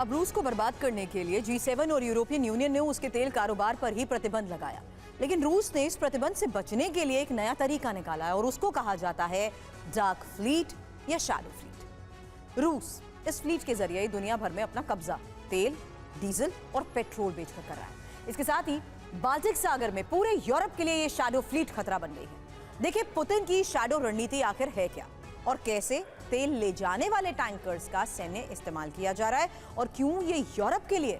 अब रूस को बर्बाद करने के लिए G7 और यूरोपियन यूनियन ने उसके तेल कारोबार पर ही प्रतिबंध लगाया। लेकिन रूस ने इस प्रतिबंध से बचने के लिए एक नया तरीका निकाला है और उसको कहा जाता है डार्क फ्लीट या शैडो फ्लीट। रूस इस फ्लीट के जरिए दुनिया भर में अपना कब्जा तेल, डीजल और पेट्रोल बेचकर कर रहा है। इसके साथ ही बाल्टिक सागर में पूरे यूरोप के लिए ये शैडो फ्लीट खतरा बन गई है। देखिए पुतिन की शैडो रणनीति आखिर है क्या और कैसे तेल ले जाने वाले टैंकर्स का सैन्य इस्तेमाल किया जा रहा है और क्यों ये यूरोप के लिए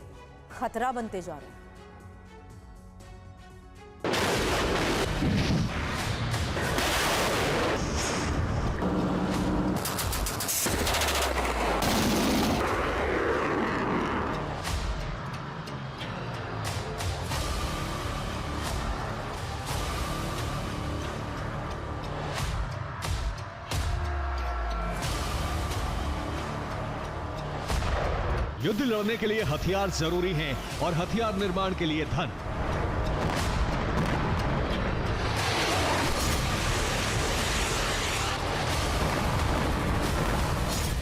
खतरा बनते जा रहे हैं। युद्ध लड़ने के लिए हथियार जरूरी हैं और हथियार निर्माण के लिए धन।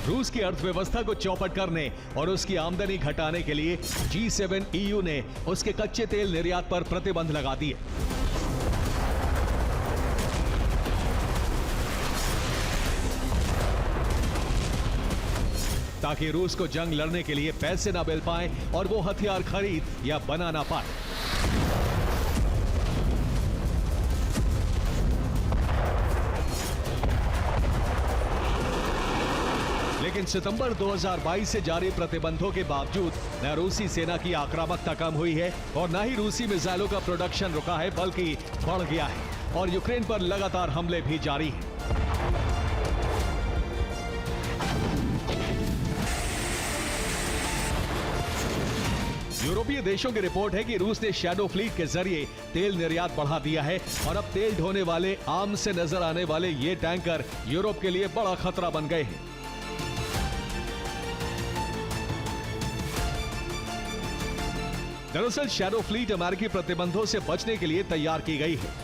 रूस की अर्थव्यवस्था को चौपट करने और उसकी आमदनी घटाने के लिए G7 EU ने उसके कच्चे तेल निर्यात पर प्रतिबंध लगा दिए। ताकि रूस को जंग लड़ने के लिए पैसे ना मिल पाए और वो हथियार खरीद या बना ना पाए। लेकिन सितंबर 2022 से जारी प्रतिबंधों के बावजूद न रूसी सेना की आक्रामकता कम हुई है और न ही रूसी मिसाइलों का प्रोडक्शन रुका है, बल्कि बढ़ गया है और यूक्रेन पर लगातार हमले भी जारी हैं। यूरोपीय देशों की रिपोर्ट है कि रूस ने शैडो फ्लीट के जरिए तेल निर्यात बढ़ा दिया है और अब तेल ढोने वाले आम से नजर आने वाले ये टैंकर यूरोप के लिए बड़ा खतरा बन गए हैं। दरअसल शैडो फ्लीट अमेरिकी प्रतिबंधों से बचने के लिए तैयार की गई है।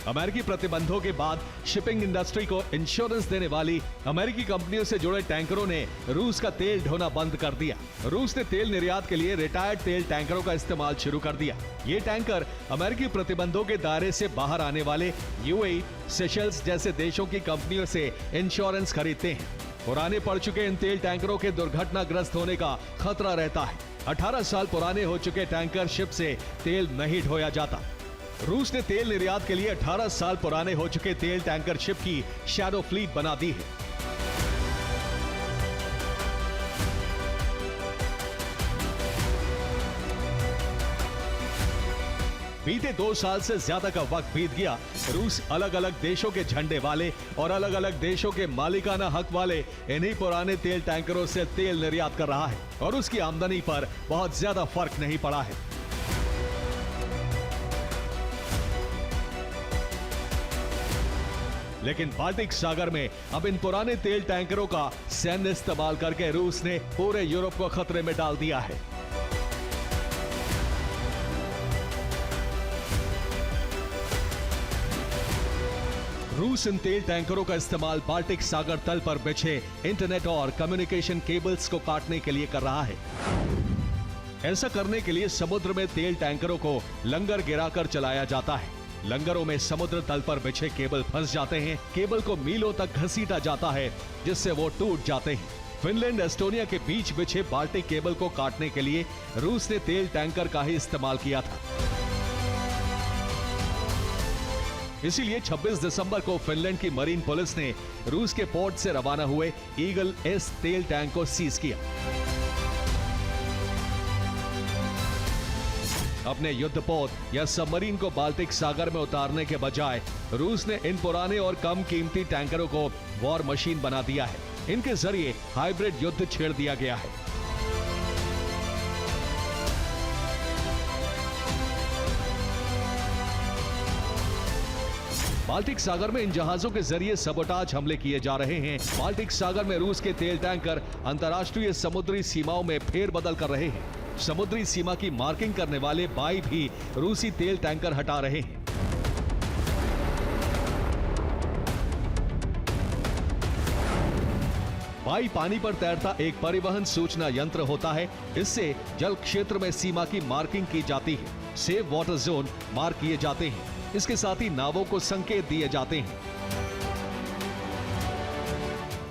अमेरिकी प्रतिबंधों के बाद शिपिंग इंडस्ट्री को इंश्योरेंस देने वाली अमेरिकी कंपनियों से जुड़े टैंकरों ने रूस का तेल ढोना बंद कर दिया। रूस ने तेल निर्यात के लिए रिटायर्ड तेल टैंकरों का इस्तेमाल शुरू कर दिया। ये टैंकर अमेरिकी प्रतिबंधों के दायरे से बाहर आने वाले यूएई, सेशल्स जैसे देशों की कंपनियों से इंश्योरेंस खरीदते हैं। पुराने पड़ चुके इन तेल टैंकरों के दुर्घटनाग्रस्त होने का खतरा रहता है। 18 साल पुराने हो चुके टैंकर शिप से तेल नहीं ढोया जाता। रूस ने तेल निर्यात के लिए 18 साल पुराने हो चुके तेल टैंकर शिप की शैडो फ्लीट बना दी है। बीते 2 साल से ज्यादा का वक्त बीत गया। रूस अलग अलग देशों के झंडे वाले और अलग अलग देशों के मालिकाना हक वाले इन्हीं पुराने तेल टैंकरों से तेल निर्यात कर रहा है और उसकी आमदनी पर बहुत ज्यादा फर्क नहीं पड़ा है। लेकिन बाल्टिक सागर में अब इन पुराने तेल टैंकरों का सैन्य इस्तेमाल करके रूस ने पूरे यूरोप को खतरे में डाल दिया है। रूस इन तेल टैंकरों का इस्तेमाल बाल्टिक सागर तल पर बिछे इंटरनेट और कम्युनिकेशन केबल्स को काटने के लिए कर रहा है। ऐसा करने के लिए समुद्र में तेल टैंकरों को लंगर गिराकर चलाया जाता है। लंगरों में समुद्र तल पर बिछे केबल फंस जाते हैं। केबल को मीलों तक घसीटा जाता है जिससे वो टूट जाते हैं। फिनलैंड, एस्टोनिया के बीच बिछे बाल्टिक केबल को काटने के लिए रूस ने तेल टैंकर का ही इस्तेमाल किया था। इसीलिए 26 दिसंबर को फिनलैंड की मरीन पुलिस ने रूस के पोर्ट से रवाना हुए ईगल एस तेल टैंक को सीज किया। अपने युद्धपोत या सबमरीन को बाल्टिक सागर में उतारने के बजाय रूस ने इन पुराने और कम कीमती टैंकरों को वॉर मशीन बना दिया है। इनके जरिए हाइब्रिड युद्ध छेड़ दिया गया है। बाल्टिक सागर में इन जहाजों के जरिए सबोटाज हमले किए जा रहे हैं। बाल्टिक सागर में रूस के तेल टैंकर अंतर्राष्ट्रीय समुद्री सीमाओं में फेरबदल कर रहे हैं। समुद्री सीमा की मार्किंग करने वाले बाई भी रूसी तेल टैंकर हटा रहे हैं। हवाई पानी पर तैरता एक परिवहन सूचना यंत्र होता है। इससे जल क्षेत्र में सीमा की मार्किंग की जाती है। सेफ वाटर जोन मार्क किए जाते हैं। इसके साथ ही नावों को संकेत दिए जाते हैं।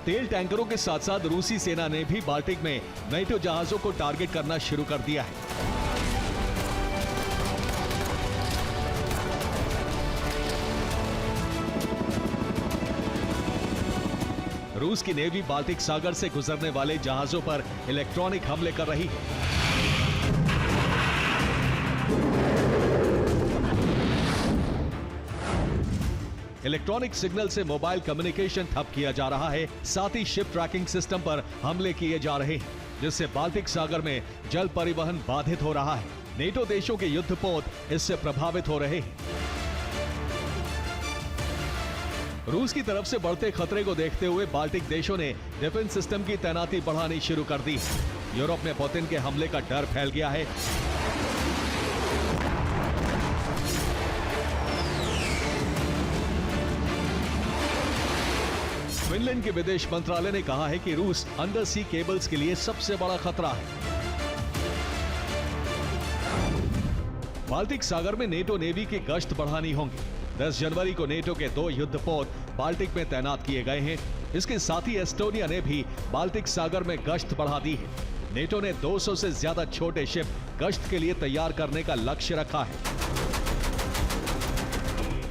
तेल टैंकरों के साथ साथ रूसी सेना ने भी बाल्टिक में नेटो जहाजों को टारगेट करना शुरू कर दिया है। रूस की नेवी बाल्टिक सागर से गुजरने वाले जहाजों पर इलेक्ट्रॉनिक हमले कर रही है। इलेक्ट्रॉनिक सिग्नल से मोबाइल कम्युनिकेशन ठप किया जा रहा है। साथ ही शिप ट्रैकिंग सिस्टम पर हमले किए जा रहे हैं, जिससे बाल्टिक सागर में जल परिवहन बाधित हो रहा है। नेटो देशों के युद्धपोत इससे प्रभावित हो रहे हैं। रूस की तरफ से बढ़ते खतरे को देखते हुए बाल्टिक देशों ने डिफेंस सिस्टम की तैनाती बढ़ानी शुरू कर दी है। यूरोप में पुतिन के हमले का डर फैल गया है। फिनलैंड के विदेश मंत्रालय ने कहा है कि रूस अंडर सी केबल्स के लिए सबसे बड़ा खतरा है। बाल्टिक सागर में नेटो नेवी की गश्त बढ़ानी होगी। 10 जनवरी को नेटो के 2 युद्धपोत बाल्टिक में तैनात किए गए हैं। इसके साथ ही एस्टोनिया ने भी बाल्टिक सागर में गश्त बढ़ा दी है। नेटो ने 200 से ज्यादा छोटे शिप गश्त के लिए तैयार करने का लक्ष्य रखा है।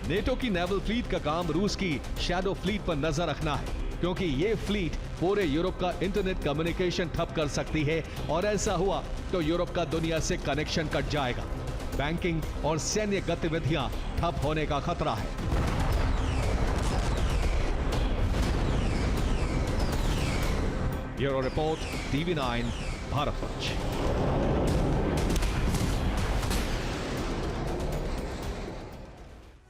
नेटो की नेवल फ्लीट का काम रूस की शैडो फ्लीट पर नजर रखना है, क्योंकि ये फ्लीट पूरे यूरोप का इंटरनेट कम्युनिकेशन ठप कर सकती है और ऐसा हुआ तो यूरोप का दुनिया से कनेक्शन कट जाएगा। बैंकिंग और सैन्य गतिविधियां ठप होने का खतरा है। Bureau report, TV9 Bharatvarsh.